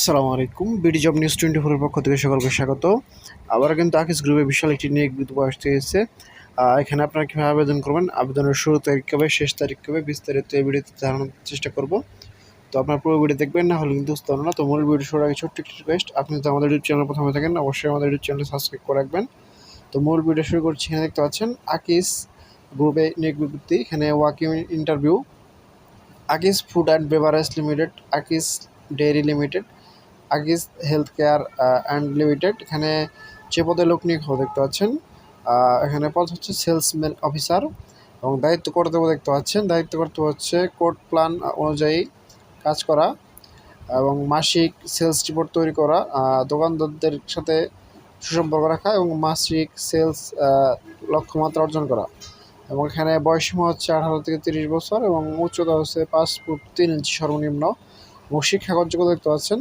আসসালামু আলাইকুম। BD job news 24 এর পক্ষ থেকে সকলকে স্বাগত। আবার কিন্তু আকিস গ্রুপে বিশাল একটি নিয়োগ বিজ্ঞপ্তি আসতে এসেছে। এখানে আপনারা কীভাবে আবেদন করবেন, আবেদনের শুরু তারিখ কবে, শেষ তারিখ কবে, বিস্তারিত এই ভিডিওতে জানানোর চেষ্টা করব। তো আপনার পুরো ভিডিও দেখবেন, না হলে কিন্তু বুঝতে পারবেন না। তো মূল ভিডিও শুরুর আগে ছোট্ট একটি রিকোয়েস্ট, আপনি যদি আমাদের ইউটিউব চ্যানেল প্রথমে থাকেন অবশ্যই আমাদের ইউটিউব চ্যানেল সাবস্ক্রাইব করে রাখবেন। তো মূল ভিডিও শুরু করছি। এখানে দেখতে পাচ্ছেন আকিস গ্রুপে নিয়োগ বিজ্ঞপ্তি, এখানে ওয়াকিং ইন্টারভিউ, আকিস ফুড অ্যান্ড বেভারেজ লিমিটেড, আকিস ডেয়ারি লিমিটেড, আকিস হেলথ কেয়ার অ্যান্ড লিমিটেড। এখানে যে পদে লোক নিয়োগ হবে দেখতে পাচ্ছেন। এখানে পদ হচ্ছে সেলসম্যান অফিসার এবং দায়িত্ব কর্তব্য দেখতে পাচ্ছেন। দায়িত্ব কর্তব্য হচ্ছে কোড প্ল্যান অনুযায়ী কাজ করা এবং মাসিক সেলস রিপোর্ট তৈরি করা, দোকানদারদের সাথে সুসম্পর্ক রাখা এবং মাসিক সেলস লক্ষ্যমাত্রা অর্জন করা। এবং এখানে বয়সসীমা হচ্ছে 18 থেকে 30 বছর এবং উচ্চতা হচ্ছে 5 ফুট 3 ইঞ্চি সর্বনিম্ন এবং শিক্ষাগত যোগ্যতা দেখতে পাচ্ছেন